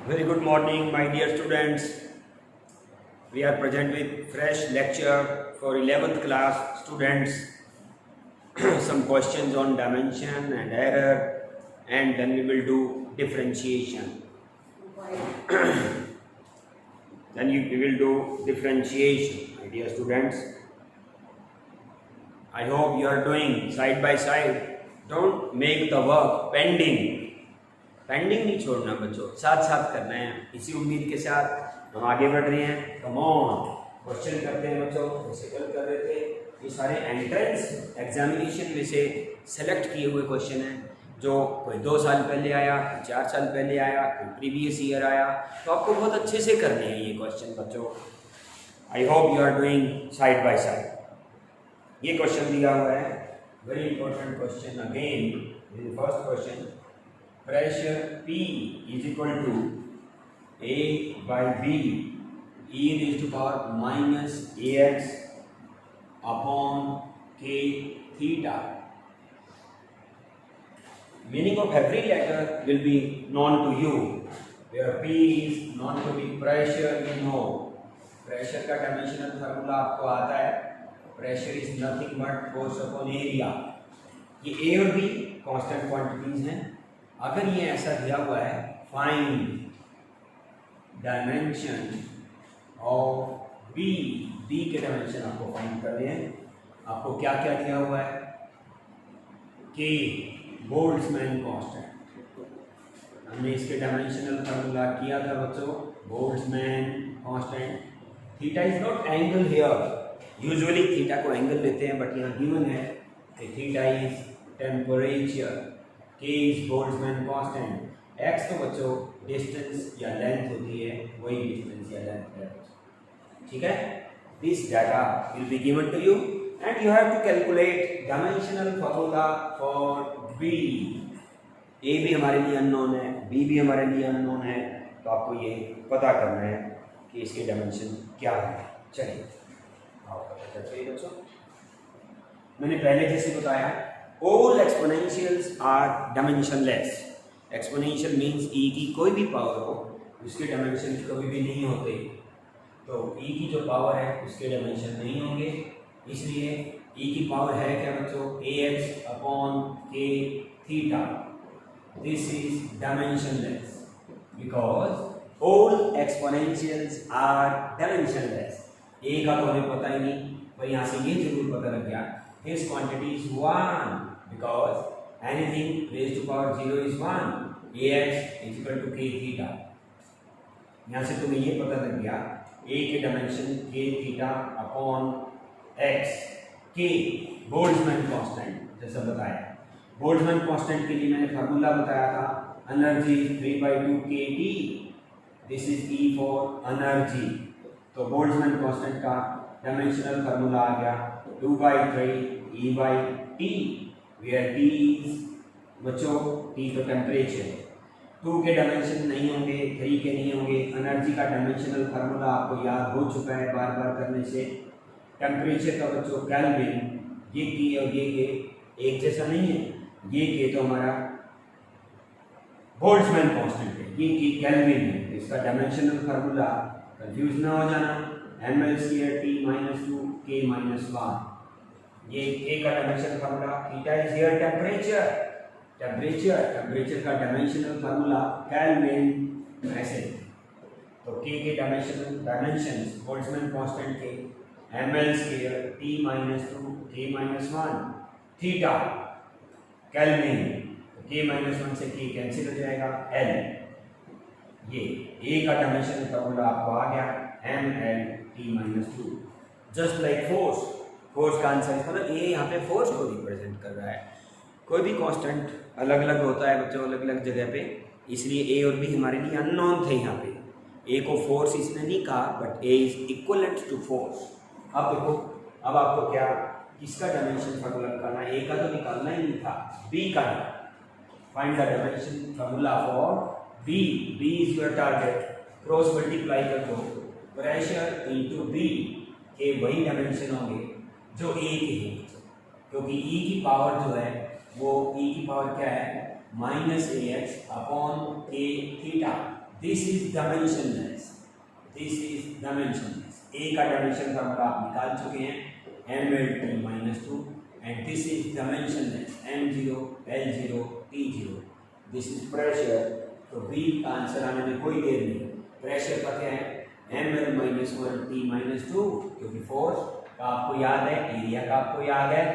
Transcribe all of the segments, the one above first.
Very good morning, my dear students. We are present with fresh lecture for 11th class students. Some questions on dimension and error, and then we will do differentiation. We will do differentiation, my dear students. I hope you are doing side by side. Don't make the work pending. Pending नहीं छोड़ना बच्चों, साथ साथ करना है। इसी उम्मीद के साथ हम आगे बढ़ रहे हैं। कम ऑन, क्वेश्चन करते हैं बच्चों। जैसे कल कर रहे थे, ये सारे एंट्रेंस एग्जामिनेशन में से सेलेक्ट किए हुए क्वेश्चन हैं, जो कोई 2 साल पहले आया, कोई 4 साल पहले आया, कोई प्रीवियस ईयर आया। तो आपको बहुत अच्छे से करने हैं ये क्वेश्चन बच्चों। I hope you are doing side by side. ये क्वेश्चन दिया हुआ है, very important question. Again first question, pressure P is equal to A by B e raised to power minus AX upon K theta. Meaning of every letter will be known to you. Where P is known to be pressure, you know. Pressure का dimensional formula आपको आता है। Pressure is nothing but force upon area. ये A और B constant quantities हैं। अगर ये ऐसा दिया हुआ है, find dimension of B, B के डायमेंशन आपको फाइंड करने हैं। आपको क्या क्या दिया हुआ है? के, बोल्ट्जमैन कांस्टेंट। हमने इसके डायमेंशनल फार्मूला किया था बच्चों, Boltzmann constant. Theta is naught angle here, usually theta को एंगल लेते हैं, बट यहाँ गिवन है कि theta is temperature, K is Boltzmann constant, x तो बच्चों डिस्टेंस या लेंथ होती है, वही डिस्टेंस या लेंथ है। ठीक है, this data will be given to you and you have to calculate dimensional formula for B। A भी हमारे लिए अननोन है, B भी हमारे लिए अननोन है, तो आपको ये पता करना है कि इसके डायमेंशन क्या है। चलिए आओ पता करते हैं बच्चों। मैंने पहले जैसे बताया, all exponentials are dimensionless. Exponential means e की कोई भी पावर हो, उसके डायमेंशन कभी भी नहीं होते। तो e की जो पावर है उसके डायमेंशन नहीं होंगे, इसलिए e की पावर है क्या बच्चों? ax upon k theta. This is dimensionless because all exponentials are dimensionless. a का तो हमें पता ही नहीं, पर यहाँ से ये जरूर पता लग गया, his quantity is 1 because anything raised to power 0 is 1. ax is equal to k theta. यहाँ से तुम्हें ये पता लग गया a के dimension k theta upon x, k Boltzmann constant जैसा बताया। बोल्ट्जमैन कांस्टेंट के लिए मैंने फार्मूला बताया था, energy 3/2 kT। This is E for energy. तो बोल्ट्जमैन कांस्टेंट का डायमेंशनल फार्मूला आ गया 2/3 E by T, where T is बच्चों T तो टेम्परेचर, 2 के डायमेंशन नहीं होंगे, 3 के नहीं होंगे। एनर्जी का डायमेंशनल फार्मूला आपको याद हो चुका है बार बार करने से। टेम्परेचर का बच्चों केल्विन, ये T और ये K एक जैसा नहीं है, ये K तो हमारा बोल्ट्जमैन कांस्टेंट है, ये K केल्विन है। इसका डायमेंशनल फार्मूला कंफ्यूज ना हो जाना, mL² T - 2 K - 1। ये K का dimension formula, theta is here temperature, temperature का डायमेंशनल फार्मूला केल्विन ऐसे। तो K के डायमेंशंस बोल्ट्जमैन कांस्टेंट के mL² T - 2 K - 1 theta kelvin. K - 1 से K कैंसिल हो जाएगा, L। ये A का डायमेंशनल फार्मूला आपको आ गया, mL T - 2। Just like force, force का आंसर मतलब ए यहाँ पे फोर्स को रिप्रेजेंट कर रहा है। कोई भी कांस्टेंट अलग अलग होता है बच्चों, अलग अलग जगह पे, इसलिए ए और बी हमारे लिए अननोन थे। यहाँ पे ए को फोर्स इसने नहीं कहा, but A is equivalent to force. अब देखो, अब आपको क्या किसका डायमेंशन फार्मूला निकालना है? ए का तो निकालना ही नहीं था, बी का। Find the dimension formula for B. B is your target, cross multiply कर दो, प्रेशर इनटू बी के वही डायमेंशन होंगे जो ए के हैं, क्योंकि ई की पावर जो है वो ई की पावर क्या है? -ax upon k theta. This is dimensionless, this is dimensionless. A का डायमेंशन फॉर्मूला आप निकाल चुके हैं, ml_t-2, and this is dimensionless, m0 l0 t0। This is pressure, तो बी का आंसर आने में कोई देर नहीं। प्रेशर का क्या है, ml-1t-2, क्योंकि फोर्स का आपको याद है, एरिया का आपको याद है,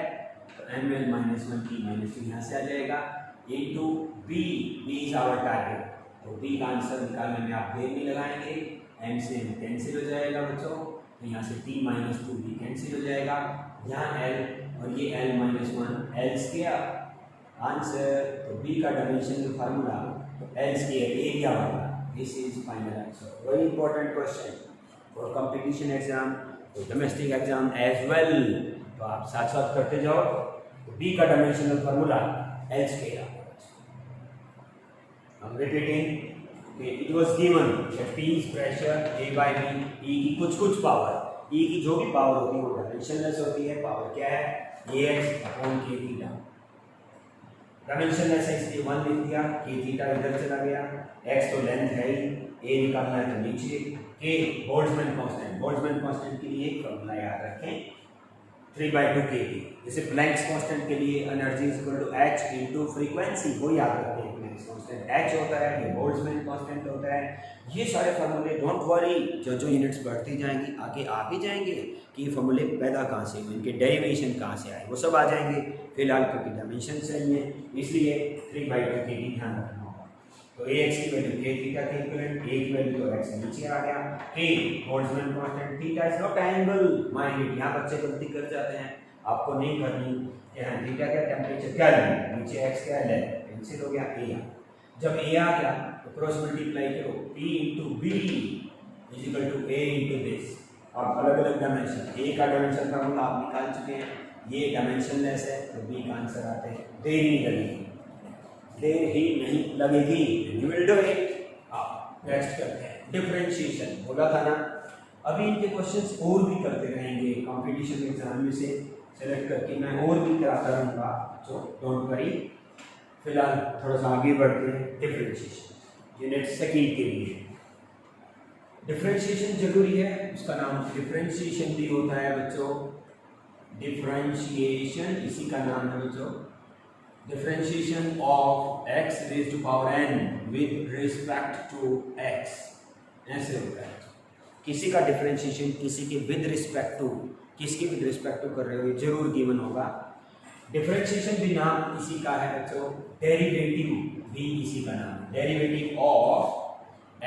तो ml-1t-2 यहाँ से आ जाएगा into B. B is our target, तो बी का आंसर निकालने में आप देर नहीं लगाएंगे, m से m कैंसिल हो जाएगा बच्चों, तो यहाँ से t-2 भी कैंसिल हो जाएगा, यहाँ l और ये l-1 l स्क्वायर आंसर। तो बी का dimension formula l square area वाला। This is final answer. Very important question for competition exam, तो डोमेस्टिक एग्जाम एज वेल, तो आप साथ साथ करते जाओ। तो बी का dimensional formula l square. I'm repeating, it was given that P is pressure A by B, E की कुछ पावर, E की जो भी पावर होती है वो डायमेंशनलेस होती है। पावर क्या है, AX upon K theta. Dimensionless है इसलिए 1 लिख दिया, K थीटा इधर चला गया, X तो लेंथ है ही, A निकालना है तो नीचे, K Boltzmann constant. Boltzmann constant के लिए एक फॉर्मूला याद रखें, 3/2 kT। जैसे प्लैंक्स कांस्टेंट के लिए energy is equal to H into frequency, वो याद रखें। प्लैंक्स कांस्टेंट H होता है, ये बोल्ट्जमैन कांस्टेंट होता है। ये सारे फार्मूले, डोंट वरी, जो यूनिट्स बढ़ती जाएंगी आगे आ भी जाएंगे कि ये फार्मूले पैदा कहाँ से हुए, इनके डेरिवेशन कहाँ से आए, वो सब आ जाएंगे। फिलहाल क्योंकि डायमेंशन सही है इसलिए 3/2 kT ध्यान रखना होगा। तो AX की वैल्यू K थीटा के इक्विवेलेंट, A की वैल्यू तो X नीचे आ गया, K Boltzmann constant, theta is naught angle, mind it. यहाँ बच्चे गलती कर जाते हैं, आपको नहीं करनी कि हाँ थीटा क्या, टेम्परेचर क्या है, नीचे X क्या है, कैंसिल हो गया, A। जब A आ गया तो क्रॉस मल्टीप्लाई करो, P into B is equal to A into this. और अलग अलग डायमेंशन, A का डायमेंशन फार्मूला आप निकाल चुके हैं, ये डायमेंशनलेस है, तो B का आंसर आते हैं। देर नहीं लगेगी, देर ही नहीं लगेगी, यू विल डू इट। आप नेक्स्ट करते हैं डिफरेंशिएशन, बोला था ना। अभी इनके क्वेश्चंस और भी करते रहेंगे, कंपटीशन एग्जाम में से सेलेक्ट करके मैं और भी कराता रहूँगा, सो डोंट वरी। फिलहाल थोड़ा सा आगे बढ़ते हैं। डिफरेंशिएशन यूनिट सेकंड के लिए डिफरेंशिएशन जरूरी है, उसका नाम डिफरेंशिएशन भी होता है बच्चों। डिफरेंशिएशन इसी का नाम है बच्चों, differentiation of x raise to power n with respect to x। ऐसे होता है, किसी का डिफरेंशिएशन किसी के विद रिस्पेक्ट टू, किसके विद रिस्पेक्ट टू कर रहे हो, ये जरूर गिवन होगा। डिफरेंशिएशन भी नाम इसी का है बच्चों, डेरिवेटिव भी इसी का नाम है, derivative of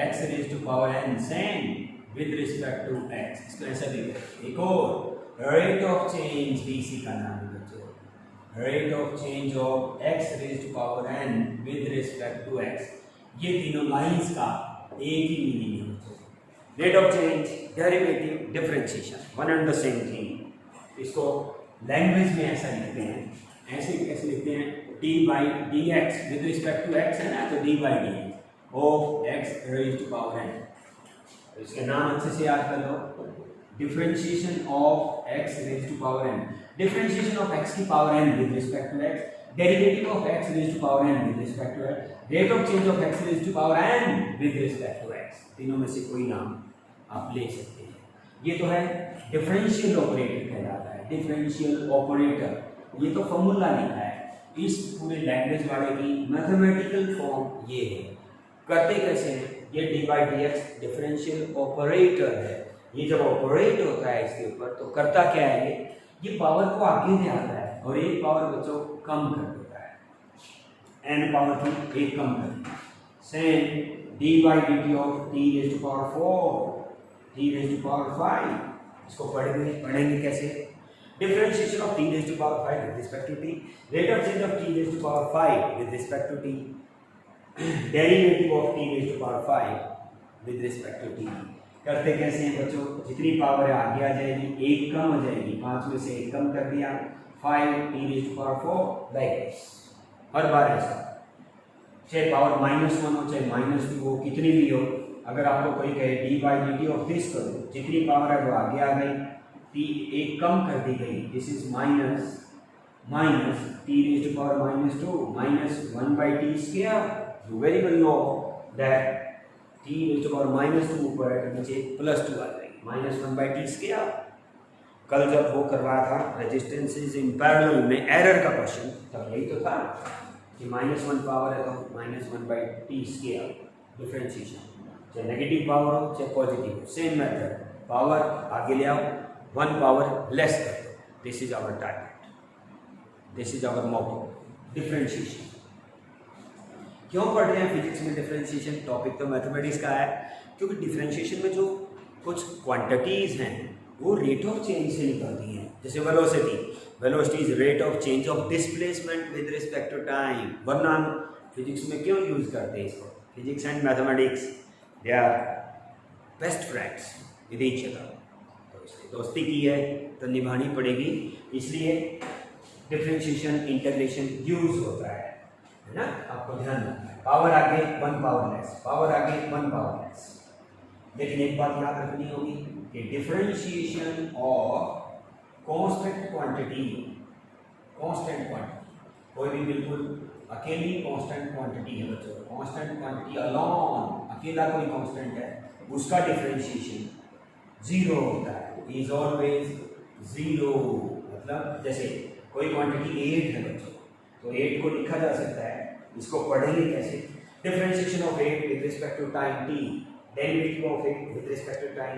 x raise to power n same with respect to x। इसको ऐसा भी करें। एक और रेट ऑफ चेंज भी इसी का नाम है बच्चों, rate of change of x raise to power n with respect to x। ये तीनों लाइंस का एक ही मीनिंग है बच्चों, rate of change, derivative, differentiation, one and the same thing. इसको लैंग्वेज में ऐसा लिखते हैं, ऐसे कैसे लिखते हैं, d by d x with respect to x है ना, तो d by d x of x raise to power n। तो इसके नाम अच्छे से याद कर लो, differentiation of x raise to power n, differentiation of x की power n with respect to x, derivative of x raise to power n with respect to x, rate of change of x raise to power n with respect to x। तीनों में से कोई नाम आप ले सकते हैं। ये तो है डिफरेंशियल ऑपरेटर कहलाता है, डिफरेंशियल ऑपरेटर। ये तो फॉर्मूला लिखा है, इस पूरे लैंग्वेज वाले की मैथमेटिकल फॉर्म ये है। करते कैसे हैं, ये D by d x differential operator है। ये जब ऑपरेट होता है इसके ऊपर तो करता क्या है, ये पावर को आगे ले आता है और एक पावर बच्चों कम कर देता है, n पावर की एक कम कर देता है। Same D by D T of T raise to power 4, T raise to power 5। इसको पढ़ेंगे कैसे, differentiation of T raise to power 5 with respect to T, rate of change of T raise to power 5 with respect to T, derivative of T raise to power 5 with respect to T. करते कैसे हैं बच्चों, जितनी power है आगे आ जाएगी, एक कम हो जाएगी, 5 में से एक कम कर दिया, 5 t raise to power 4 like this. हर बार ऐसा, चाहे पावर -1 हो चाहे -2 हो, कितनी भी हो, अगर आपको कोई कहे D by D T of this करो, जितनी पावर है वो आगे आ गई, टी एक कम कर दी गई, this is minus T raise to power -2 -1 by T square. You very well know that T raise to power -2 ऊपर है तो नीचे +2 आ जाएगी, -1/t²। कल जब वो करवाया था रेजिस्टेंसेस इन पैरेलल में एरर का क्वेश्चन, तब यही तो था कि -1 पावर है तो -1/t²। डिफरेंशिएशन चाहे नेगेटिव पावर हो चाहे पॉजिटिव हो, सेम मेथड, पावर आगे ले आओ, 1 पावर लेस कर दो। This is our target, this is our motto, differentiation. क्यों पढ़ रहे हैं फिजिक्स में डिफरेंशिएशन? टॉपिक तो मैथमेटिक्स का है, क्योंकि डिफरेंशिएशन में जो कुछ क्वांटिटीज हैं वो रेट ऑफ चेंज से निकलती हैं। जैसे velocity, velocity is rate of change of displacement with respect to time. वरना हम फिजिक्स में क्यों यूज करते हैं इसको? Physics and mathematics they are best friends with each other. तो इसलिए दोस्ती की है तो निभानी पड़ेगी, इसलिए डिफरेंशिएशन इंटीग्रेशन यूज होता है ना, आपको ध्यान रखना है। पावर आगे 1 पावर लेस, पावर आगे 1 पावर लेस। लेकिन एक बात याद रखनी होगी कि differentiation of constant quantity, constant quantity कोई भी बिल्कुल अकेली कांस्टेंट क्वांटिटी है बच्चों, कांस्टेंट क्वांटिटी अलोन, अकेला कोई कांस्टेंट है, उसका डिफरेंशिएशन 0 होता है, इज ऑलवेज 0। मतलब जैसे कोई क्वांटिटी 8 है बच्चों, तो 8 को लिखा जा सकता है, इसको पढ़ेंगे कैसे? Differentiation of 8 with respect to time t, derivative of 8 with respect to time,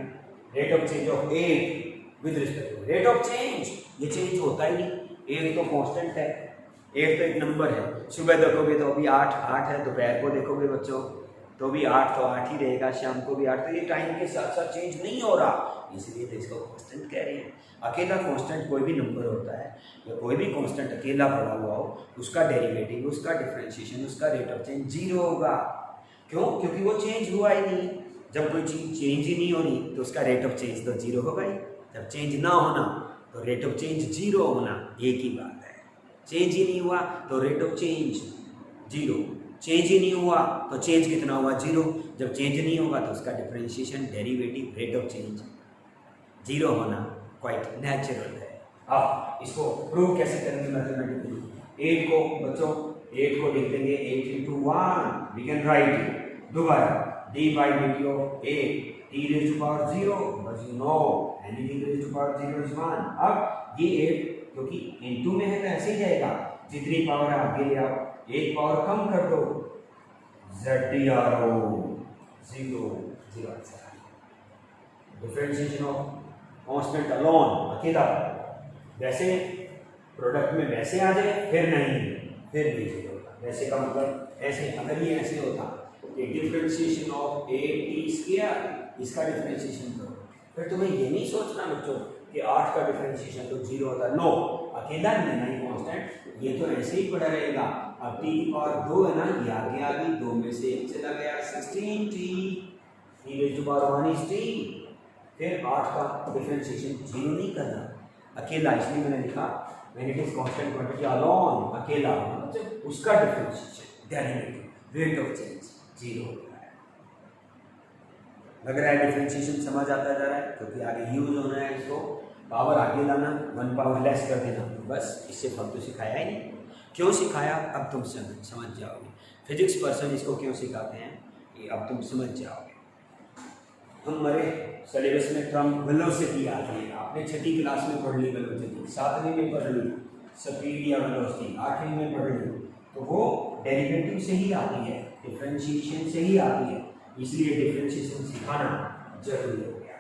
rate of change of 8 with respect to rate of change. ये चेंज होता ही नहीं, 8 तो कांस्टेंट है, 8 तो एक नंबर है। सुबह देखोगे तो अभी 8 है, दोपहर को देखोगे बच्चों तो भी 8 तो 8 ही रहेगा, शाम को भी 8। तो ये टाइम के साथ साथ चेंज नहीं हो रहा, इसलिए तो इसको कांस्टेंट कह रहे हैं। अकेला कांस्टेंट कोई भी नंबर होता है या कोई भी कांस्टेंट अकेला पड़ा हुआ हो, उसका डेरिवेटिव, उसका डिफरेंशिएशन, उसका रेट ऑफ चेंज 0 होगा। क्यों? क्योंकि वो चेंज हुआ ही नहीं। जब कोई चीज़ चेंज ही नहीं हो रही तो उसका रेट ऑफ चेंज तो 0 होगा ही। जब चेंज ना होना तो रेट ऑफ चेंज 0 होना, एक ही बात है। चेंज ही नहीं हुआ तो रेट ऑफ चेंज 0, चेंज ही नहीं हुआ तो चेंज कितना हुआ? 0। जब चेंज नहीं होगा तो उसका differentiation, derivative, rate of change 0 होना क्वाइट नेचुरल है। अब इसको प्रूव कैसे करेंगे मैथमेटिकली? 8 को बच्चों 8 को लिख देंगे 8 into 1, वी कैन राइट दोबारा d by dt of 8 t raised to power 0, but you know anything raised to power 0 is 1। अब ये 8 क्योंकि into में है तो ऐसे ही जाएगा, जितनी पावर आगे ले आओ, एक पावर कम कर दो, ZDRO 0 0 answer. Differentiation of constant alone, अकेला, वैसे प्रोडक्ट में वैसे आ जाए फिर नहीं, फिर भी 0 होगा। वैसे का मतलब ऐसे, अगर ये ऐसे होता कि डिफरेंशिएशन ऑफ 8t², इसका डिफरेंशिएशन करो, फिर तुम्हें ये नहीं सोचना बच्चों कि 8 का डिफरेंशिएशन तो 0 होता है। नो, अकेला नहीं है कांस्टेंट, ये तो ऐसे ही पड़ा रहेगा। अब t की पावर 2 है ना, ये आगे आ गई, 2 में से 1 चला गया, 16t, t raised to power 1 is t। फिर 8 का डिफरेंशिएशन 0 नहीं करना, अकेला, इसलिए मैंने लिखा when it is constant quantity alone, अकेला, मतलब उसका differentiation, derivative, rate of change 0 होता है। लग रहा है डिफरेंशिएशन समझ आता जा रहा है, क्योंकि आगे यूज होना है इसको, पावर आगे लाना, 1 पावर लेस कर देना, बस इससे फालतू सिखाया ही नहीं। क्यों सिखाया अब तुम समझ जाओगे। फिजिक्स पर्सन इसको क्यों सिखाते हैं ये अब तुम समझ जाओगे। हमारे सिलेबस में टर्म वेलोसिटी आती है, आपने 6ठी क्लास में पढ़ ली वेलोसिटी, 7वीं में पढ़ ली स्पीड या वेलोसिटी, 8वीं में पढ़ ली, तो वो डेरिवेटिव से ही आती है, डिफरेंशिएशन से ही आती है, इसलिए डिफरेंशिएशन सिखाना जरूरी हो गया।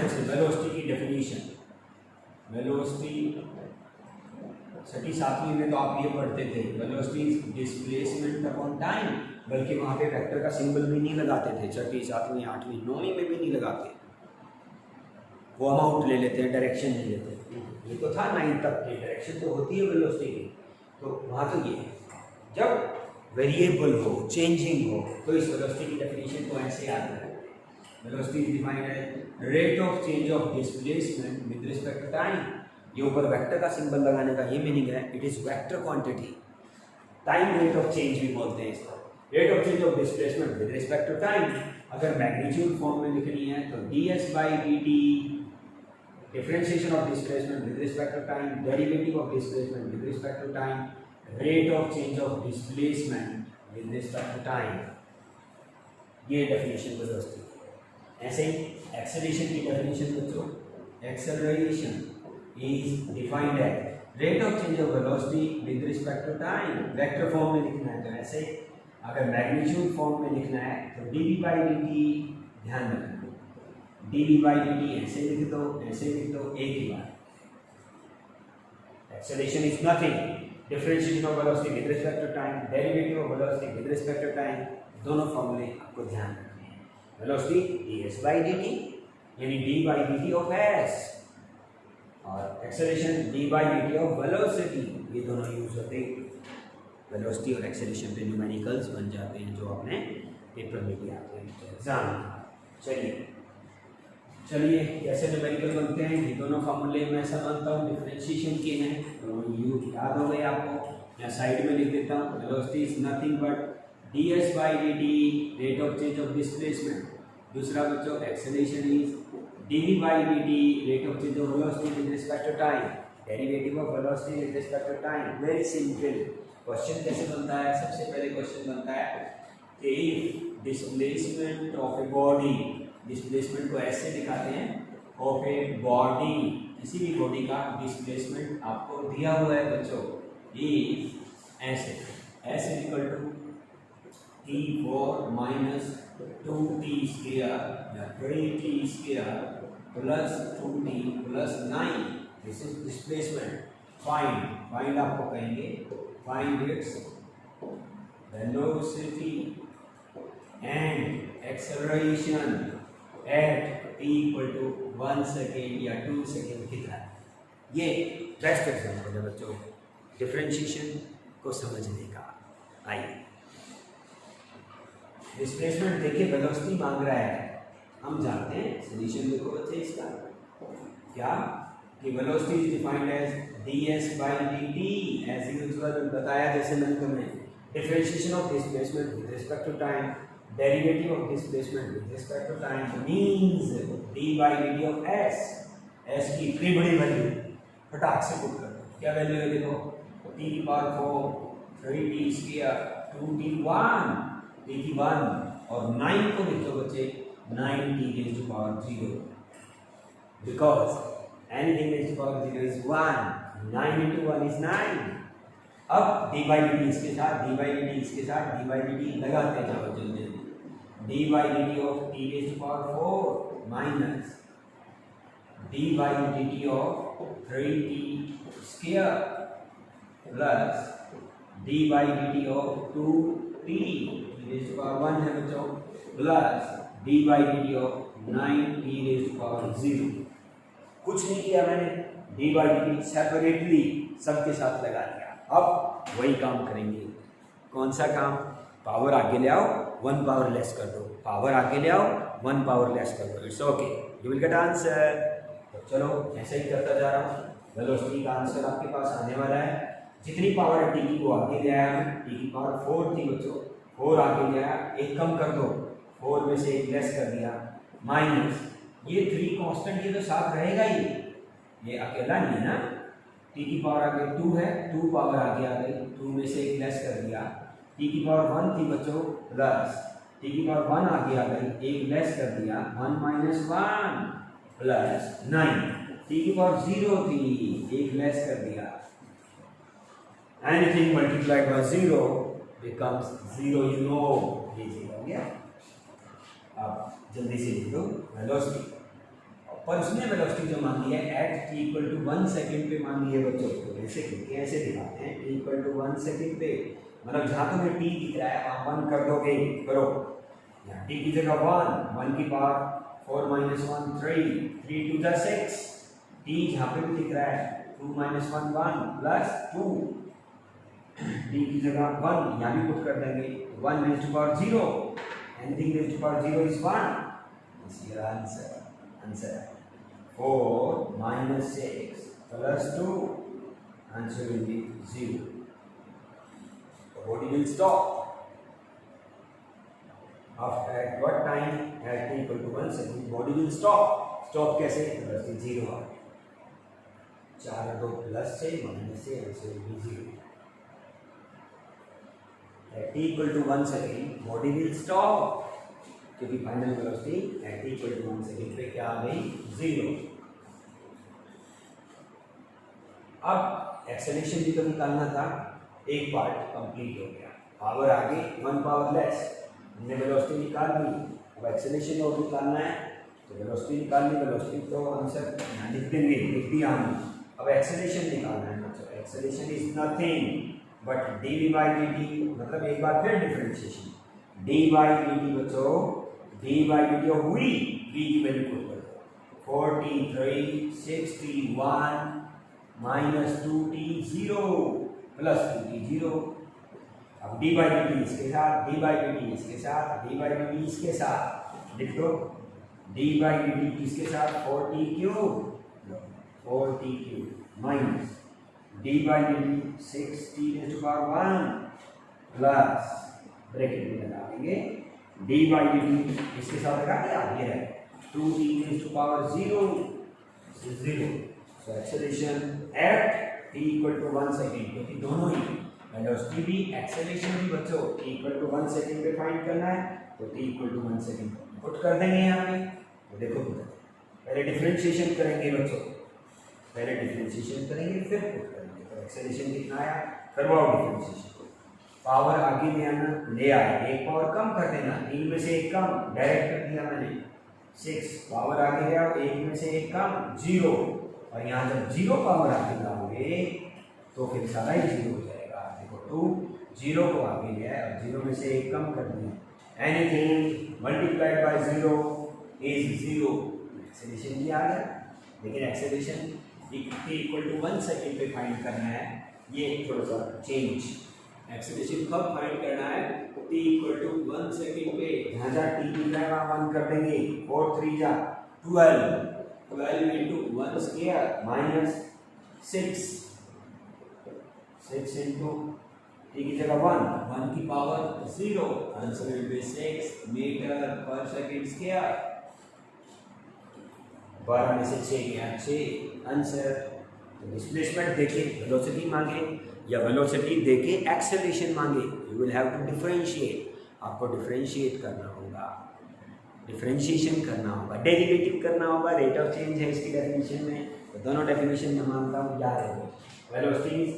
जैसे वेलोसिटी की डेफिनेशन, वेलोसिटी 6ठी 7वीं में तो आप ये पढ़ते थे, velocity is displacement upon time, बल्कि वहाँ पे वेक्टर का सिंबल भी नहीं लगाते थे, 6ठी 7वीं 8वीं 9वीं में भी नहीं लगाते, वो अमाउंट ले लेते हैं, डायरेक्शन ले लेते हैं। ये तो था 9 तक की, डायरेक्शन तो होती है वेलोसिटी की, तो वहाँ तो ये है। जब वेरिएबल हो, चेंजिंग हो, तो इस वेलोसिटी की डेफिनेशन को ऐसे याद रखें। Velocity is defined as rate of change of displacement with respect to time. ये ऊपर वेक्टर का सिंबल लगाने का ये मीनिंग है, it is vector quantity. Time rate of change भी बोलते हैं इसको, rate of change of displacement with respect to time. अगर मैग्नीट्यूड फॉर्म में लिखनी है तो ds/dt, differentiation of displacement with respect to time, derivative of displacement with respect to time, rate of change of displacement with respect to time. ये definition velocity की। ऐसे ही acceleration की डेफिनेशन बच्चों, acceleration is defined as rate of change of velocity with respect to time. Vector form में लिखना है तो ऐसे, अगर मैग्नीट्यूड फॉर्म में लिखना है तो D V by D T, ध्यान रखना, D V by D T ऐसे लिख दो, ऐसे लिख दो, एक ही बात। Acceleration is nothing, differentiation of velocity with respect to time, derivative of velocity with respect to time, दोनों फॉर्मूले आपको ध्यान रखने हैं। वेलोसिटी ds बाई dt यानी d by dt of s, और acceleration d by dt of velocity, ये दोनों यूज होते हैं। वेलोसिटी और एक्सेलरेशन पे न्यूमेरिकल्स बन जाते हैं जो आपने पेपर में दिया एग्जाम। चलिए कैसे न्यूमेरिकल बनते हैं, ये दोनों फॉर्मूले मैं समझता हूँ डिफरेंशिएशन के हैं, तो यू याद हो गए आपको, मैं साइड में लिख देता हूँ। Velocity is nothing but ds by dt, rate of change of displacement. दूसरा बच्चों acceleration is dv by dt, rate of change of velocity with respect to time, derivative of velocity with respect to time. Very simple. Question कैसे बनता है, सबसे पहले question बनता है कि if displacement of a body, displacement को ऐसे दिखाते हैं, ऑफ ए बॉडी, किसी भी बॉडी का डिस्प्लेसमेंट आपको दिया हुआ है बच्चों, इज ऐसे, S equal to t4 minus 2t square या 3t square plus 2t plus 9, this is displacement. Find आपको कहेंगे, find its velocity and acceleration at t equal to 1 second या 2 second कितना है। ये बेस्ट एग्जाम्पल है बच्चों डिफरेंशिएशन को समझने का। आइए डिस्प्लेसमेंट देखिए, वेलोसिटी मांग रहा है, हम जानते हैं सॉल्यूशन देखो बच्चे इसका क्या, कि velocity is defined as ds by dt, as usual बताया जैसे मैंने तुम्हें, differentiation of displacement with respect to time, derivative of displacement with respect to time means d by dt of s की इतनी बड़ी वैल्यू फटाक से पुट कर दो, क्या वैल्यू है देखो, t की पावर 4 3t स्क्वायर 2t1 1 और 9 को लिखो बच्चे 9t raised to power 0, because anything raised to power 0 is 1, 9 into 1 is 9। अब d by dt इसके साथ, d by dt इसके साथ, d by dt लगाते जाओ जल्दी, d by dt of t raised to power 4 minus d by dt of 3t square plus d by dt of 2t raised to power 1 है बच्चों, plus d by dt of 9t raised to power 0। कुछ नहीं किया मैंने, d by dt separately सबके साथ लगा दिया। अब वही काम करेंगे, कौन सा काम, पावर आगे ले आओ 1 पावर लेस कर दो, पावर आगे ले आओ 1 पावर लेस कर दो, it's okay, you will get answer. तो चलो ऐसे ही करता जा रहा हूँ, वेलोसिटी का आंसर आपके पास आने वाला है। जितनी पावर है t की वो आगे ले आया मैं, t की पावर 4 थी बच्चों, 4 आगे ले आया, एक कम कर दो, 4 में से एक लेस कर दिया, माइनस ये 3 कांस्टेंट, ये तो साथ रहेगा ही, ये अकेला नहीं है ना, t की पावर आगे 2 है, 2 पावर आगे आ गई, 2 में से एक लेस कर दिया, t की पावर 1 थी बच्चों, प्लस t की पावर 1 आगे आ गई, एक लेस कर दिया, 1 माइनस 1 प्लस 9, t की पावर 0 थी, एक लेस कर दिया, anything multiplied by 0 becomes 0, you know, ये 0 हो गया। अब जल्दी से लिख दो वेलोसिटी, पर उसने वेलोसिटी जो मान ली है at t equal to 1 second पे मान ली है बच्चों, तो ऐसे कैसे दिखाते हैं, t इक्वल टू 1 सेकेंड पे, मतलब जहाँ तुम्हें t दिख रहा है वहाँ 1 कर दोगे, करो, यहाँ t की जगह 1 की power 4 minus 1 3 3 to the 6, t जहाँ पे भी दिख रहा है 2 माइनस 1 1 प्लस 2, d की जगह 1 यहाँ भी पुट कर देंगे, 1 raised to power 0, anything raised to power 0 is 1, this is your answer 4 minus 6 plus 2, answer will be 0, the body will stop after at what time, at t equal to 1 second body will stop कैसे, velocity 0 है, 4 2 plus से minus से, answer will be 0। At t equal to 1 second, body will stop क्योंकि final velocity at t equal to 1 second पे क्या आ गई 0। अब acceleration भी तो निकालना था, एक पार्ट कंप्लीट हो गया, पावर आगे 1 पावर लेस, हमने वेलोसिटी निकाल ली। अब एक्सेलरेशन और निकालना है तो वेलोसिटी निकालनी, वेलोसिटी तो आंसर यहाँ लिख देंगे, लिख दिया हमने। अब एक्सेलरेशन निकालना है बच्चों, acceleration is nothing but d by D t, मतलब एक बार फिर differentiation d by D t बच्चों, d by D T of v की वैल्यू पुट कर दो 43 61 माइनस 2t 0 प्लस 2t 0। अब डी बाई डी टी इसके साथ, डी बाई डी टी इसके साथ, डी बाई डी टी इसके साथ, लिख दो डी बाई डी टी किसके साथ 4t cube, 4t cube minus D by D T 6t to the power 1 plus bracket में लगा देंगे डी बाई डी टी इसके साथ लगा दिया, ये है 2t to the power 0। So acceleration at t equal to 1 second, क्योंकि दोनों ही वेलोसिटी भी एक्सेलरेशन भी बच्चों t equal to 1 सेकंड पे फाइंड करना है, तो t equal to 1 second put कर देंगे यहाँ पे। तो देखो पहले डिफरेंशिएशन करेंगे बच्चों, पहले डिफरेंशिएशन करेंगे फिर पुट करेंगे। तो एक्सेलरेशन कितना आया, करवाओ डिफरेंशिएशन, पावर आगे ले आना, ले आए, एक पावर कम कर देना, 3 में से एक कम, डायरेक्ट कर दिया मैंने 6, पावर आगे ले आओ, 1 में से एक कम 0, और यहाँ जब 0 पावर आगे लाओगे तो फिर सारा ही 0 हो जाएगा। देखो 2 0 को आगे ले आए और 0 में से एक कम कर दिया, anything multiplied by 0 is 0, acceleration भी आ गया। लेकिन acceleration t equal to 1 second पे फाइंड करना है, ये थोड़ा सा चेंज, एक्सेलरेशन कब फाइंड करना है, t इक्वल टू 1 सेकेंड पे, यहाँ जा t मिल जाएगा 1 कर देंगे, 4 3 जा 12 into 1 square minus 6 into t की जगह 1 की power 0, answer will be 6 metre पर सेकंड स्क्वायर। 12 में से 6 गया 6 आंसर। तो डिस्प्लेसमेंट देके वेलोसिटी मांगे या वेलोसिटी देके एक्सेलरेशन मांगे, you will have to differentiate, आपको डिफरेंशिएट करना होगा, डिफरेंशिएशन करना होगा, डेरिवेटिव करना होगा। रेट ऑफ चेंज है इसकी डेफिनेशन में, तो दोनों डेफिनेशन में मानता हूँ याद है। Velocity is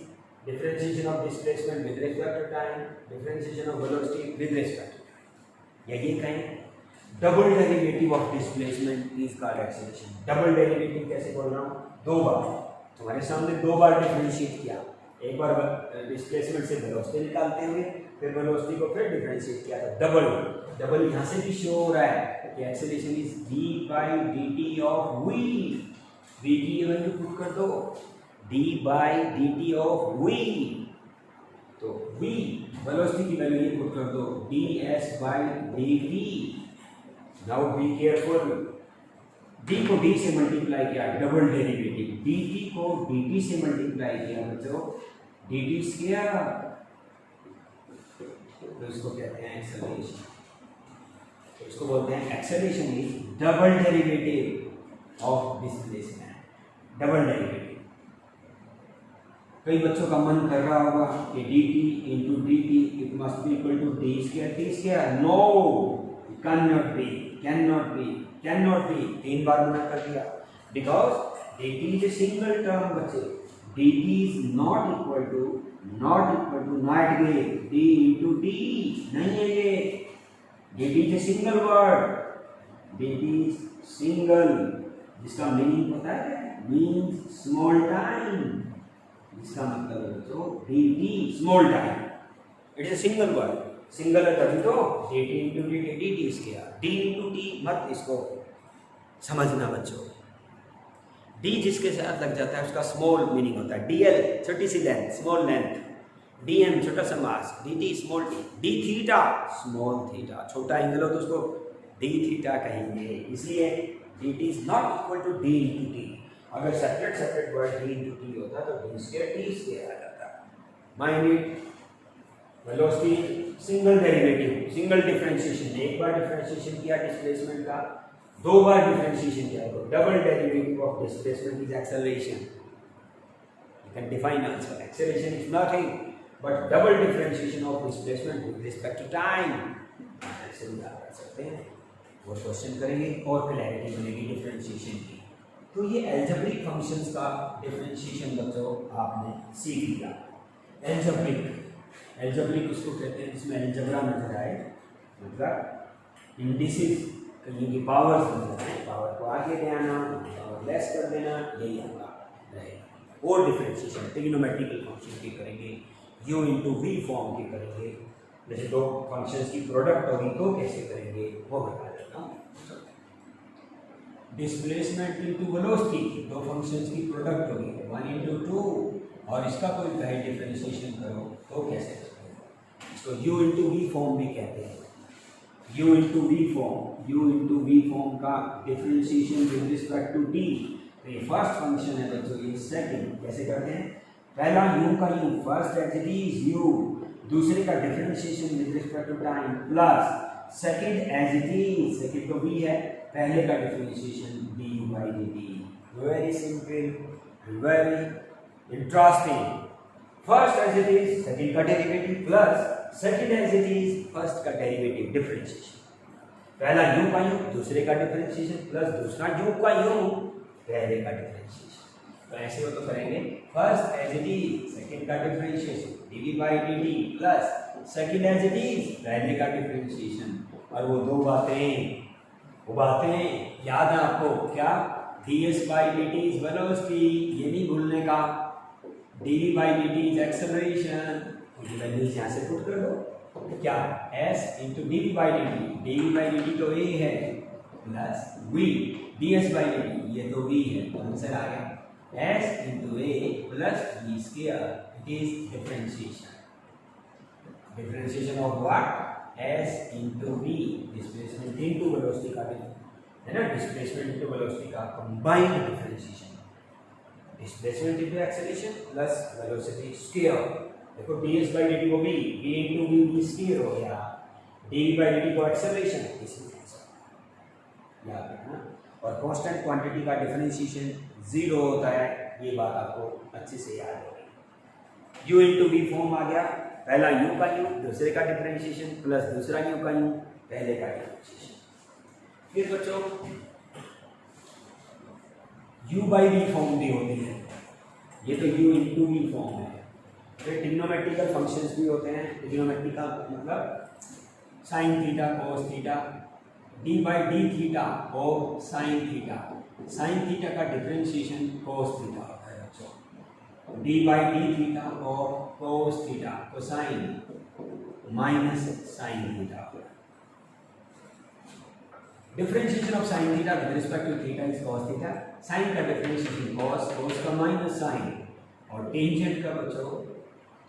differentiation of displacement with respect to time, differentiation of velocity with respect to time, या ये कहें double derivative of displacement is called acceleration. Double derivative कैसे बोल रहा हूँ, 2 बार तुम्हारे सामने 2 बार डिफरेंशिएट किया, एक बार डिस्प्लेसमेंट से वेलोसिटी निकालते हुए, फिर वेलोसिटी को फिर डिफरेंशिएट किया, तो डबल यहाँ से भी शो हो रहा है कि acceleration is d by D T of v, v की वैल्यू पुट कर दो, d by D T of v, तो v वेलोसिटी की वैल्यू ये पुट कर दो ds by D T. Now be careful, d को d से मल्टीप्लाई किया, डबल डेरिवेटिव, dt को dt से मल्टीप्लाई किया बच्चों, dt स्क्वायर, तो इसको कहते हैं एक्सेलरेशन। तो इसको बोलते हैं acceleration is double derivative of displacement, double derivative. कई बच्चों का मन कर रहा होगा कि dt into dt it must be equal to d square t square, no it cannot be, cannot be 3 बार मना कर दिया, because dt is a single term बच्चे, dt is not equal to not ये d into d नहीं है, ये dt is a single word, dt is single, जिसका meaning पता है, means small time, इसका मतलब है तो dt small time, it is a single word, single है तभी तो dt into dt dt square, d into t मत इसको समझना बच्चों, d जिसके साथ लग जाता है उसका स्मॉल मीनिंग होता है, dl छोटी सी लेंथ स्मॉल लेंथ, dm छोटा सा mass, dt small t, d theta small theta, छोटा एंगल हो तो उसको d थीटा कहेंगे, इसलिए dt is not equal to d into t। अगर separate word d into t होता तो d स्क्वायर t स्क्वायर आ जाता। Mind it, velocity single derivative, single differentiation, एक बार डिफरेंशिएशन किया डिस्प्लेसमेंट का, 2 बार डिफरेंशिएशन किया तो double derivative of displacement is acceleration. You can define answer, acceleration is nothing but double differentiation of displacement with respect to time, ऐसे भी आप कर सकते हैं। और क्वेश्चन करेंगे और क्लैरिटी मिलेगी डिफरेंशिएशन की। तो ये एल्जेब्रिक फंक्शंस का डिफरेंशिएशन बच्चों आपने सीख लिया। एल्जेब्रिक उसको कहते हैं जिसमें एल्जेब्रा नजर आए, मतलब इंडिसेस कहीं की पावर्स नजर आए, पावर को आगे ले आना, पावर लेस कर देना, यही आपका रहेगा। और डिफरेंशिएशन ट्रिग्नोमेट्रिकल फंक्शन की करेंगे, u इंटू वी फॉर्म की करेंगे, जैसे दो फंक्शंस की प्रोडक्ट होगी तो कैसे करेंगे वो बता देता हूँ। डिस्प्लेसमेंट इंटू वेलोसिटी, दो फंक्शंस की प्रोडक्ट होगी 1 इंटू 2, और इसका कोई कहे डिफरेंशिएशन करो तो कैसे करोगे, इसको u इंटू वी फॉर्म भी कहते हैं। u इंटू वी फॉर्म का differentiation with respect to t, तो ये फर्स्ट फंक्शन है बच्चों, ये सेकंड कैसे करते हैं, पहला u का u first as it is u, दूसरे का differentiation with respect to time plus second as it is, second तो v है, पहले का differentiation du by dt। Very simple, very interesting. First as it is second का derivative plus second as it is first का derivative differentiation, पहला u का u दूसरे का डिफरेंशिएशन प्लस दूसरा u का u पहले का डिफरेंशिएशन। तो ऐसे वो तो करेंगे, first as it is second का differentiation dv by dt plus second as it is पहले का डिफरेंशिएशन, और वो दो बातें याद है आपको क्या, ds by dt is velocity, ये नहीं भूलने का, dv by dt is acceleration, ये वैल्यूज यहाँ से पुट कर दो, क्या s into dv by dt तो a है plus v ds by dt ये तो v है, तो आंसर आ गया s into a plus v square, it is differentiation of what, s into v, displacement into velocity का है ना, displacement into velocity का combined differentiation, displacement into acceleration plus velocity square। देखो ds by dt को v into v square हो गया, dv by dt को acceleration, इसी आंसर याद रखना। और कांस्टेंट क्वांटिटी का डिफरेंशिएशन 0 होता है, ये बात आपको अच्छे से याद होगी। u इंटू वी फॉर्म आ गया, पहला u का u दूसरे का डिफरेंशिएशन प्लस दूसरा u का u पहले का डिफरेंशिएशन। फिर बच्चों u बाई वी फॉर्म भी होती है, ये तो u इंटू वी फॉर्म है। फिर ट्रिग्नोमेट्रिकल फंक्शंस भी होते हैं, ट्रिग्नोमेट्रिकल मतलब sine theta cos theta, d by D theta और साइन थीटा, साइन थीटा का डिफरेंशिएशन कोस थीटा होता है बच्चों, d बाई डी थीटा और cos theta cosine minus sine theta. Differentiation of sine theta with respect to theta is cos theta, sine का differentiation cos, cos का minus sine, और tangent का बच्चों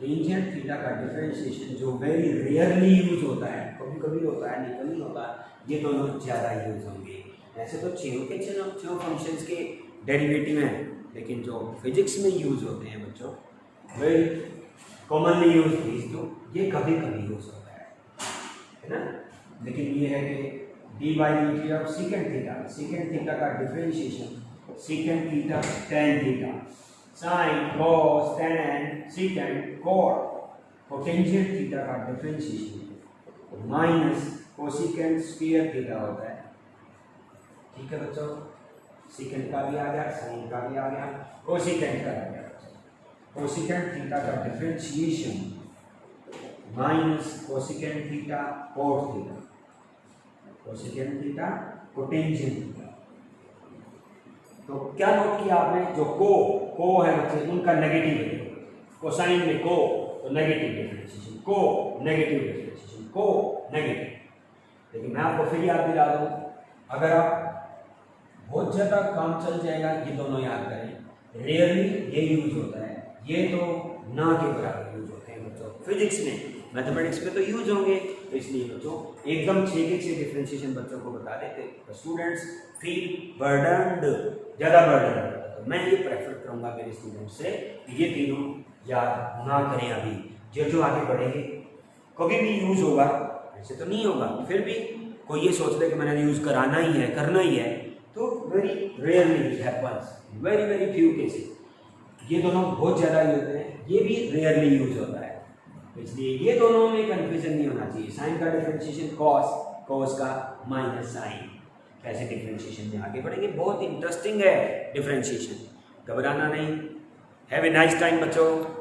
tangent theta का डिफरेंशिएशन जो very rarely use होता है, कभी कभी होता है नहीं होता, ये दोनों ज़्यादा यूज होंगे। ऐसे तो छह फंक्शंस के डेरिवेटिव हैं, लेकिन जो फिजिक्स में यूज होते हैं बच्चों वेरी कॉमनली यूज थीज, तो ये कभी कभी यूज होता है ना। लेकिन ये है कि d by D theta of secant theta का differentiation secant theta tan theta, sine cos tan secant cot, cotangent theta का differentiation minus cosecant square theta होता है। ठीक है बच्चों, सीकेंट का भी आ गया, साइन का भी आ गया, कोसिकेंट का आ गया। कोसिकेंट थीटा का differentiation minus cosecant theta cot theta, cosecant theta cotangent theta. तो क्या नोट किया आपने, जो को है बच्चे उनका नेगेटिव है, कोसाइन में को तो नेगेटिव डिफरेंशिएशन, को नेगेटिव डिफरेंशिएशन, को नेगेटिव। लेकिन मैं आपको फिर याद दिला दूं, अगर आप बहुत ज़्यादा काम चल जाएगा, ये दोनों याद करें, रेयरली ये यूज होता है, ये तो ना के बराबर यूज होते हैं बच्चों। फिजिक्स में, मैथमेटिक्स में तो यूज होंगे, तो इसलिए बच्चों एकदम 6 के 6 डिफरेंशिएशन बच्चों को बता देते, तो स्टूडेंट्स फील बर्डनड, ज़्यादा बर्डन होता है। तो मैं ये प्रेफर करूँगा मेरे स्टूडेंट्स से कि ये तीनों याद ना करें अभी, जो आगे बढ़ेंगे कभी भी यूज होगा, ऐसे तो नहीं होगा। फिर भी कोई ये सोच ले कि मैंने यूज कराना ही है, करना ही है, तो very rarely it happens, very very few cases. ये दोनों बहुत ज़्यादा यूज होते हैं, ये भी रेयरली यूज होता है, इसलिए ये दोनों में कंफ्यूजन नहीं होना चाहिए। साइन का डिफरेंशिएशन कॉस, कॉस का माइनस साइन। कैसे डिफ्रेंशिएशन में आगे बढ़ेंगे, बहुत इंटरेस्टिंग है डिफ्रेंशिएशन, घबराना नहीं। हैव ए नाइस टाइम बच्चों।